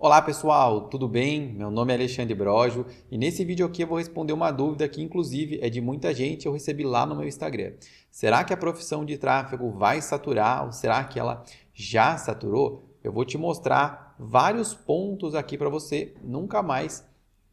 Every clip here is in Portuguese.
Olá pessoal, tudo bem? Meu nome é Alexandre Brojo e nesse vídeo aqui eu vou responder uma dúvida que inclusive é de muita gente, eu recebi lá no meu Instagram. Será que a profissão de tráfego vai saturar ou será que ela já saturou? Eu vou te mostrar vários pontos aqui para você nunca mais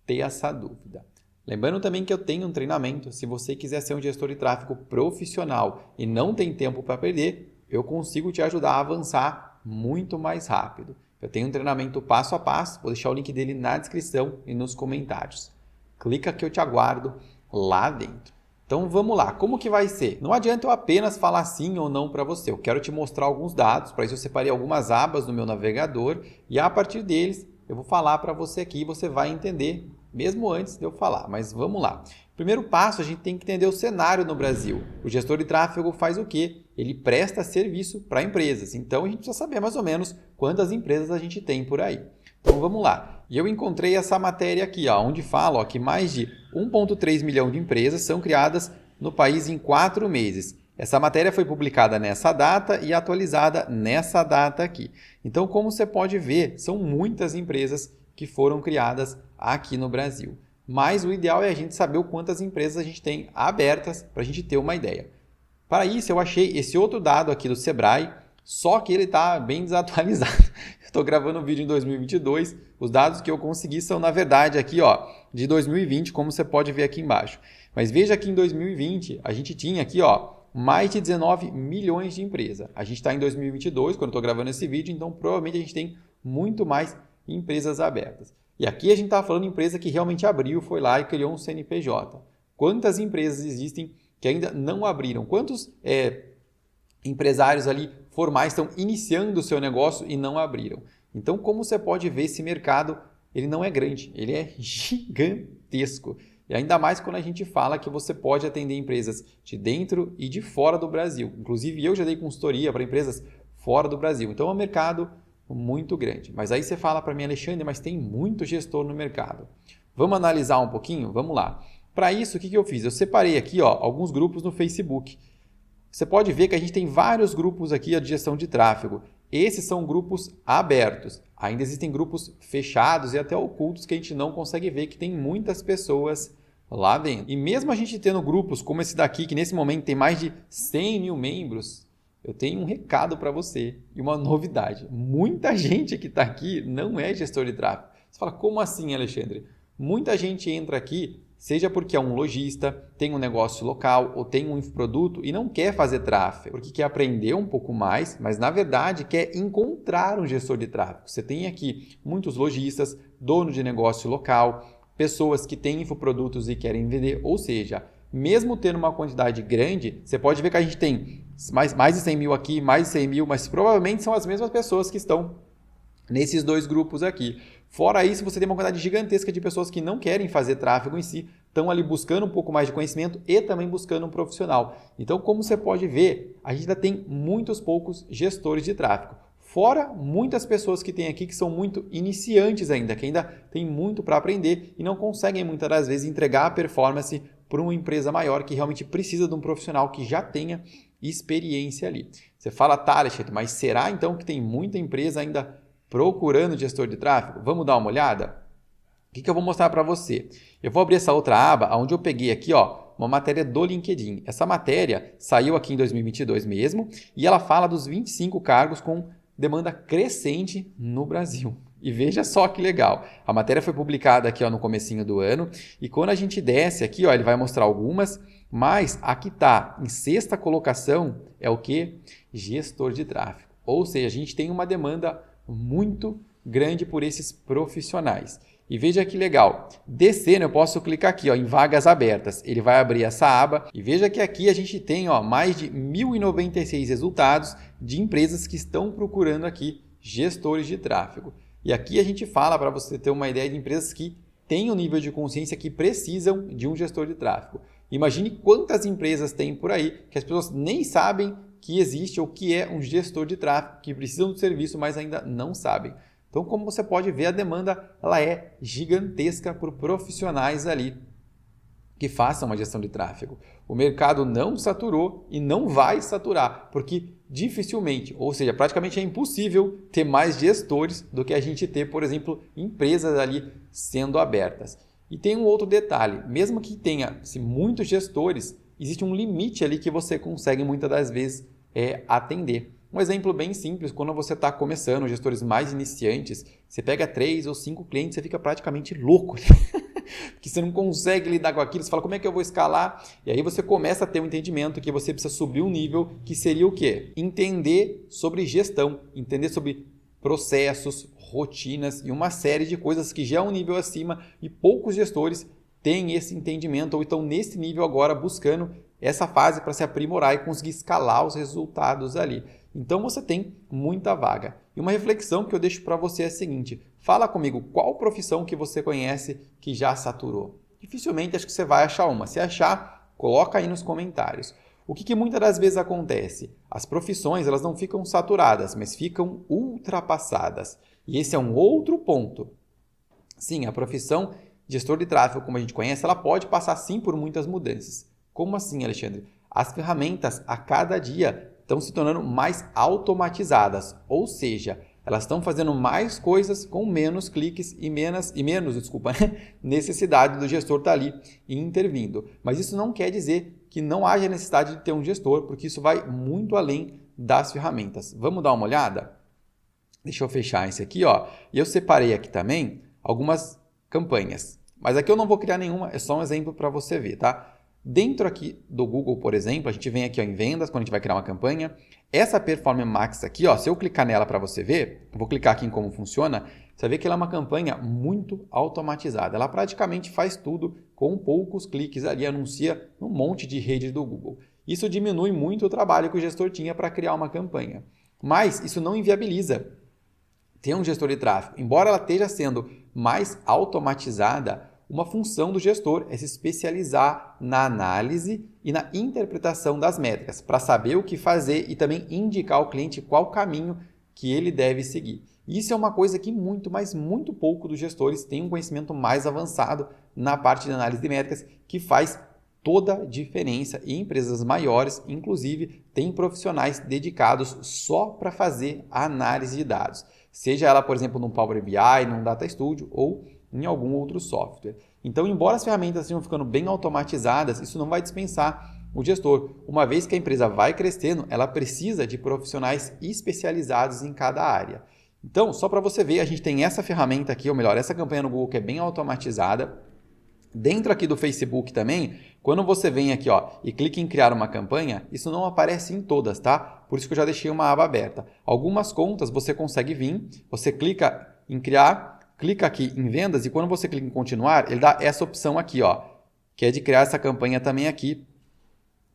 ter essa dúvida. Lembrando também que eu tenho um treinamento, se você quiser ser um gestor de tráfego profissional e não tem tempo para perder, eu consigo te ajudar a avançar muito mais rápido. Eu tenho um treinamento passo a passo, vou deixar o link dele na descrição e nos comentários. Clica que eu te aguardo lá dentro. Então vamos lá, como que vai ser? Não adianta eu apenas falar sim ou não para você, eu quero te mostrar alguns dados, para isso eu separei algumas abas no meu navegador e a partir deles eu vou falar para você aqui e você vai entender mesmo antes de eu falar, mas vamos lá. Primeiro passo, a gente tem que entender o cenário no Brasil. O gestor de tráfego faz o quê? Ele presta serviço para empresas. Então, a gente precisa saber mais ou menos quantas empresas a gente tem por aí. Então, vamos lá. E eu encontrei essa matéria aqui, onde fala que mais de 1,3 milhão de empresas são criadas no país em 4 meses. Essa matéria foi publicada nessa data e atualizada nessa data aqui. Então, como você pode ver, são muitas empresas que foram criadas aqui no Brasil. Mas o ideal é a gente saber o quantas empresas a gente tem abertas para a gente ter uma ideia. Para isso, eu achei esse outro dado aqui do Sebrae, só que ele está bem desatualizado. Estou gravando o vídeo em 2022, os dados que eu consegui são, na verdade, aqui de 2020, como você pode ver aqui embaixo. Mas veja que em 2020, a gente tinha aqui mais de 19 milhões de empresas. A gente está em 2022, quando eu estou gravando esse vídeo, então provavelmente a gente tem muito mais empresas abertas. E aqui a gente está falando de empresa que realmente abriu, foi lá e criou um CNPJ. Quantas empresas existem que ainda não abriram? Quantos empresários ali formais estão iniciando o seu negócio e não abriram? Então, como você pode ver, esse mercado ele não é grande, ele é gigantesco. E ainda mais quando a gente fala que você pode atender empresas de dentro e de fora do Brasil. Inclusive, eu já dei consultoria para empresas fora do Brasil. Então, é um mercado muito grande. Mas aí você fala para mim, Alexandre, mas tem muito gestor no mercado. Vamos analisar um pouquinho? Vamos lá. Para isso, o que eu fiz? Eu separei aqui alguns grupos no Facebook. Você pode ver que a gente tem vários grupos aqui de gestão de tráfego. Esses são grupos abertos. Ainda existem grupos fechados e até ocultos que a gente não consegue ver, que tem muitas pessoas lá dentro. E mesmo a gente tendo grupos como esse daqui, que nesse momento tem mais de 100 mil membros, eu tenho um recado para você e uma novidade. Muita gente que está aqui não é gestor de tráfego. Você fala, como assim, Alexandre? Muita gente entra aqui, seja porque é um lojista, tem um negócio local ou tem um infoproduto e não quer fazer tráfego, porque quer aprender um pouco mais, mas na verdade quer encontrar um gestor de tráfego. Você tem aqui muitos lojistas, dono de negócio local, pessoas que têm infoprodutos e querem vender, ou seja, mesmo tendo uma quantidade grande, você pode ver que a gente tem mais de 100 mil aqui, mais de 100 mil, mas provavelmente são as mesmas pessoas que estão nesses dois grupos aqui. Fora isso, você tem uma quantidade gigantesca de pessoas que não querem fazer tráfego em si, estão ali buscando um pouco mais de conhecimento e também buscando um profissional. Então, como você pode ver, a gente ainda tem muitos poucos gestores de tráfego. Fora muitas pessoas que tem aqui que são muito iniciantes ainda, que ainda tem muito para aprender e não conseguem muitas das vezes entregar a performance para uma empresa maior que realmente precisa de um profissional que já tenha experiência ali. Você fala, tá, Alexandre, mas será então que tem muita empresa ainda procurando gestor de tráfego? Vamos dar uma olhada? O que eu vou mostrar para você? Eu vou abrir essa outra aba, onde eu peguei aqui uma matéria do LinkedIn. Essa matéria saiu aqui em 2022 mesmo, e ela fala dos 25 cargos com demanda crescente no Brasil. E veja só que legal. A matéria foi publicada aqui no comecinho do ano, e quando a gente desce aqui, ele vai mostrar algumas, mas aqui está, em sexta colocação, é o que? Gestor de tráfego. Ou seja, a gente tem uma demanda muito grande por esses profissionais. E veja que legal, descendo eu posso clicar aqui em vagas abertas, ele vai abrir essa aba e veja que aqui a gente tem mais de 1.096 resultados de empresas que estão procurando aqui gestores de tráfego. E aqui a gente fala, para você ter uma ideia, de empresas que têm um nível de consciência que precisam de um gestor de tráfego. Imagine quantas empresas tem por aí que as pessoas nem sabem que existe ou que é um gestor de tráfego, que precisam do serviço, mas ainda não sabem. Então, como você pode ver, a demanda ela é gigantesca por profissionais ali que façam uma gestão de tráfego. O mercado não saturou e não vai saturar, porque dificilmente, ou seja, praticamente é impossível ter mais gestores do que a gente ter, por exemplo, empresas ali sendo abertas. E tem um outro detalhe, mesmo que tenha muitos gestores, existe um limite ali que você consegue muitas das vezes atender. Um exemplo bem simples, quando você está começando, gestores mais iniciantes, você pega 3 ou 5 clientes, você fica praticamente louco. Porque você não consegue lidar com aquilo, você fala, como é que eu vou escalar? E aí você começa a ter um entendimento que você precisa subir um nível, que seria o quê? Entender sobre gestão, entender sobre processos, rotinas e uma série de coisas que já é um nível acima e poucos gestores têm esse entendimento ou estão nesse nível agora buscando essa fase para se aprimorar e conseguir escalar os resultados ali. Então você tem muita vaga. E uma reflexão que eu deixo para você é a seguinte: fala comigo qual profissão que você conhece que já saturou. Dificilmente acho que você vai achar uma. Se achar, coloca aí nos comentários. O que muitas das vezes acontece? As profissões elas não ficam saturadas, mas ficam ultrapassadas. E esse é um outro ponto. Sim, a profissão gestor de tráfego, como a gente conhece, ela pode passar sim por muitas mudanças. Como assim, Alexandre? As ferramentas a cada dia estão se tornando mais automatizadas, ou seja, elas estão fazendo mais coisas com menos cliques e menos necessidade do gestor estar ali e intervindo. Mas isso não quer dizer que não haja necessidade de ter um gestor, porque isso vai muito além das ferramentas. Vamos dar uma olhada? Deixa eu fechar esse aqui, ó. E eu separei aqui também algumas campanhas. Mas aqui eu não vou criar nenhuma, é só um exemplo para você ver, tá? Dentro aqui do Google, por exemplo, a gente vem aqui ó, em vendas, quando a gente vai criar uma campanha. Essa Performance Max aqui, ó, se eu clicar nela para você ver, eu vou clicar aqui em como funciona, você vai ver que ela é uma campanha muito automatizada. Ela praticamente faz tudo com poucos cliques ali, anuncia um monte de rede do Google. Isso diminui muito o trabalho que o gestor tinha para criar uma campanha. Mas isso não inviabiliza ter um gestor de tráfego. Embora ela esteja sendo mais automatizada, uma função do gestor é se especializar na análise e na interpretação das métricas, para saber o que fazer e também indicar ao cliente qual caminho que ele deve seguir. Isso é uma coisa que muito, mas muito pouco dos gestores têm um conhecimento mais avançado na parte de análise de métricas, que faz toda a diferença e empresas maiores, inclusive, têm profissionais dedicados só para fazer a análise de dados. Seja ela, por exemplo, no Power BI, no Data Studio ou em algum outro software. Então, embora as ferramentas estejam ficando bem automatizadas, isso não vai dispensar o gestor. Uma vez que a empresa vai crescendo, ela precisa de profissionais especializados em cada área. Então, só para você ver, a gente tem essa ferramenta aqui, ou melhor, essa campanha no Google que é bem automatizada. Dentro aqui do Facebook também, quando você vem aqui ó, e clica em criar uma campanha, isso não aparece em todas, tá? Por isso que eu já deixei uma aba aberta. Algumas contas você consegue vir, você clica em criar, clica aqui em vendas e quando você clica em continuar, ele dá essa opção aqui, ó, que é de criar essa campanha também aqui,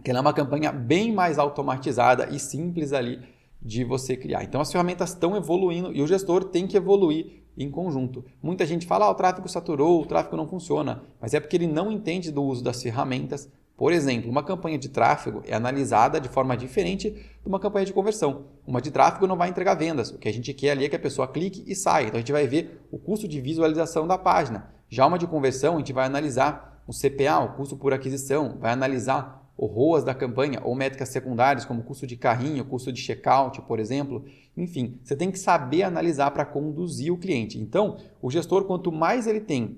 que ela é uma campanha bem mais automatizada e simples ali de você criar. Então as ferramentas estão evoluindo e o gestor tem que evoluir em conjunto. Muita gente fala, o tráfego saturou, o tráfego não funciona, mas é porque ele não entende do uso das ferramentas. Por exemplo, uma campanha de tráfego é analisada de forma diferente de uma campanha de conversão. Uma de tráfego não vai entregar vendas, o que a gente quer ali é que a pessoa clique e saia. Então a gente vai ver o custo de visualização da página. Já uma de conversão, a gente vai analisar o CPA, o custo por aquisição, vai analisar o ROAS da campanha ou métricas secundárias como custo de carrinho, custo de checkout, por exemplo. Enfim, você tem que saber analisar para conduzir o cliente. Então, o gestor, quanto mais ele tem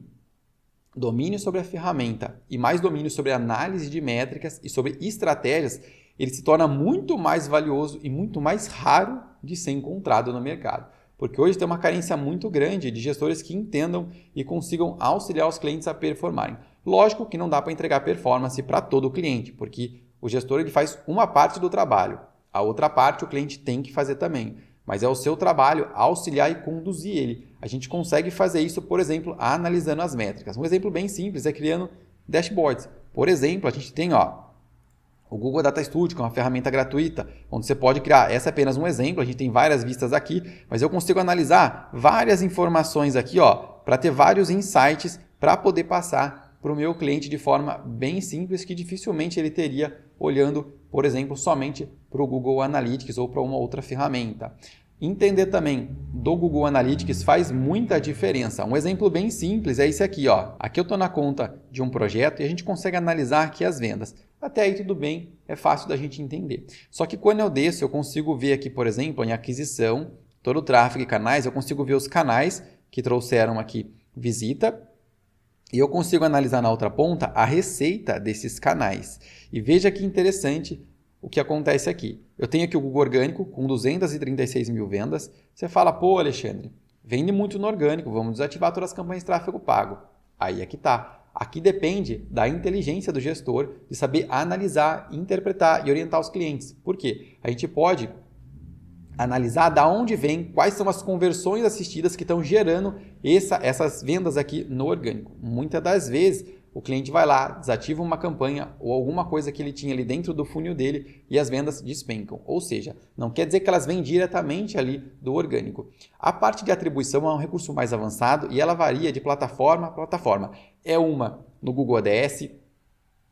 domínio sobre a ferramenta e mais domínio sobre a análise de métricas e sobre estratégias, ele se torna muito mais valioso e muito mais raro de ser encontrado no mercado. Porque hoje tem uma carência muito grande de gestores que entendam e consigam auxiliar os clientes a performarem. Lógico que não dá para entregar performance para todo o cliente, porque o gestor ele faz uma parte do trabalho, a outra parte o cliente tem que fazer também. Mas é o seu trabalho auxiliar e conduzir ele. A gente consegue fazer isso, por exemplo, analisando as métricas. Um exemplo bem simples é criando dashboards. Por exemplo, a gente tem o Google Data Studio, que é uma ferramenta gratuita, onde você pode criar, essa é apenas um exemplo, a gente tem várias vistas aqui, mas eu consigo analisar várias informações aqui, para ter vários insights para poder passar para o meu cliente de forma bem simples, que dificilmente ele teria olhando, por exemplo, somente para o Google Analytics ou para uma outra ferramenta. Entender também do Google Analytics faz muita diferença. Um exemplo bem simples é esse aqui, ó. Aqui eu estou na conta de um projeto e a gente consegue analisar aqui as vendas. Até aí tudo bem, é fácil da gente entender. Só que quando eu desço, eu consigo ver aqui, por exemplo, em aquisição, todo o tráfego e canais, eu consigo ver os canais que trouxeram aqui visita e eu consigo analisar na outra ponta a receita desses canais. E veja que interessante o que acontece aqui. Eu tenho aqui o Google Orgânico com 236 mil vendas. Você fala, pô, Alexandre, vende muito no orgânico, vamos desativar todas as campanhas de tráfego pago. Aí é que tá. Aqui depende da inteligência do gestor de saber analisar, interpretar e orientar os clientes. Por quê? A gente pode analisar da onde vem, quais são as conversões assistidas que estão gerando essas vendas aqui no orgânico. Muitas das vezes o cliente vai lá, desativa uma campanha ou alguma coisa que ele tinha ali dentro do funil dele e as vendas despencam. Ou seja, não quer dizer que elas vêm diretamente ali do orgânico. A parte de atribuição é um recurso mais avançado e ela varia de plataforma a plataforma. É uma no Google ADS,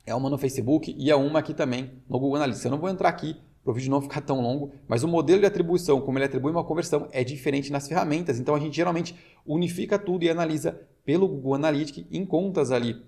é uma no Facebook e é uma aqui também no Google Analytics. Eu não vou entrar aqui para o vídeo não ficar tão longo, mas o modelo de atribuição, como ele atribui uma conversão, é diferente nas ferramentas. Então a gente geralmente unifica tudo e analisa pelo Google Analytics em contas ali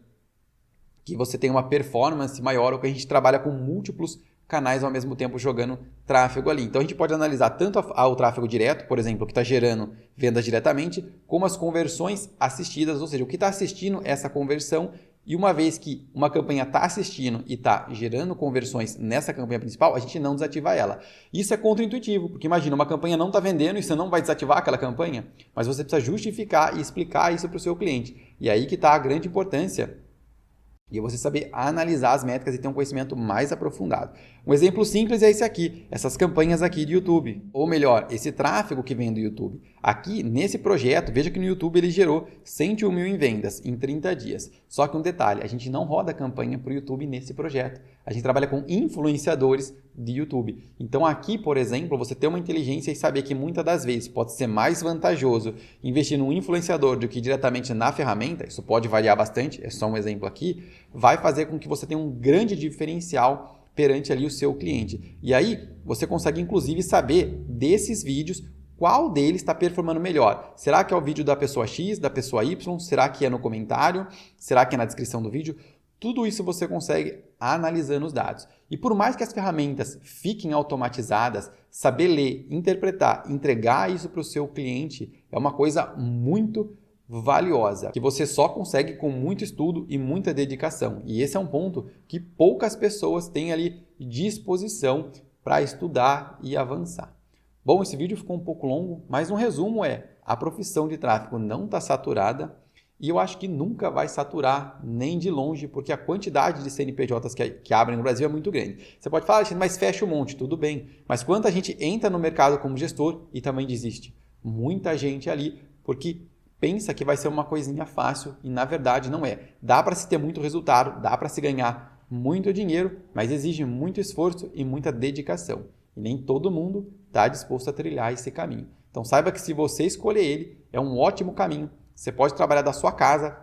que você tem uma performance maior ou que a gente trabalha com múltiplos canais ao mesmo tempo jogando tráfego ali. Então a gente pode analisar tanto o tráfego direto, por exemplo, que está gerando vendas diretamente, como as conversões assistidas, ou seja, o que está assistindo essa conversão. E uma vez que uma campanha está assistindo e está gerando conversões nessa campanha principal, a gente não desativa ela. Isso é contraintuitivo, porque imagina, uma campanha não está vendendo e você não vai desativar aquela campanha, mas você precisa justificar e explicar isso para o seu cliente. E aí que está a grande importância e você saber analisar as métricas e ter um conhecimento mais aprofundado. Um exemplo simples é esse aqui, essas campanhas aqui de YouTube. Ou melhor, esse tráfego que vem do YouTube. Aqui, nesse projeto, veja que no YouTube ele gerou 101 mil em vendas em 30 dias. Só que um detalhe, a gente não roda campanha para o YouTube nesse projeto. A gente trabalha com influenciadores de YouTube. Então aqui, por exemplo, você ter uma inteligência e saber que muitas das vezes pode ser mais vantajoso investir num influenciador do que diretamente na ferramenta, isso pode variar bastante, é só um exemplo aqui, vai fazer com que você tenha um grande diferencial perante ali o seu cliente. E aí você consegue inclusive saber desses vídeos qual deles está performando melhor. Será que é o vídeo da pessoa X, da pessoa Y? Será que é no comentário? Será que é na descrição do vídeo? Tudo isso você consegue analisando os dados. E por mais que as ferramentas fiquem automatizadas, saber ler, interpretar, entregar isso para o seu cliente é uma coisa muito valiosa, que você só consegue com muito estudo e muita dedicação. E esse é um ponto que poucas pessoas têm ali disposição para estudar e avançar. Bom, esse vídeo ficou um pouco longo, mas um resumo é: a profissão de tráfego não está saturada e eu acho que nunca vai saturar nem de longe, porque a quantidade de CNPJs que abrem no Brasil é muito grande. Você pode falar, mas fecha um monte, tudo bem. Mas quanta gente entra no mercado como gestor e também desiste? Muita gente ali, porque pensa que vai ser uma coisinha fácil e na verdade não é. Dá para se ter muito resultado, dá para se ganhar muito dinheiro, mas exige muito esforço e muita dedicação. E nem todo mundo está disposto a trilhar esse caminho. Então saiba que se você escolher ele, é um ótimo caminho. Você pode trabalhar da sua casa,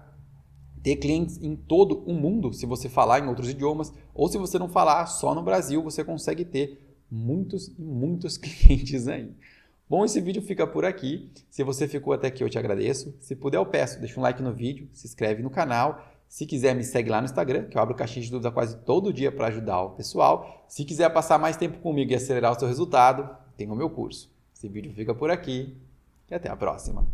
ter clientes em todo o mundo, se você falar em outros idiomas, ou se você não falar só no Brasil, você consegue ter muitos e muitos clientes aí. Bom, esse vídeo fica por aqui. Se você ficou até aqui, eu te agradeço. Se puder, eu peço, deixa um like no vídeo, se inscreve no canal. Se quiser, me segue lá no Instagram, que eu abro caixinha de dúvida quase todo dia para ajudar o pessoal. Se quiser passar mais tempo comigo e acelerar o seu resultado, tem o meu curso. Esse vídeo fica por aqui e até a próxima.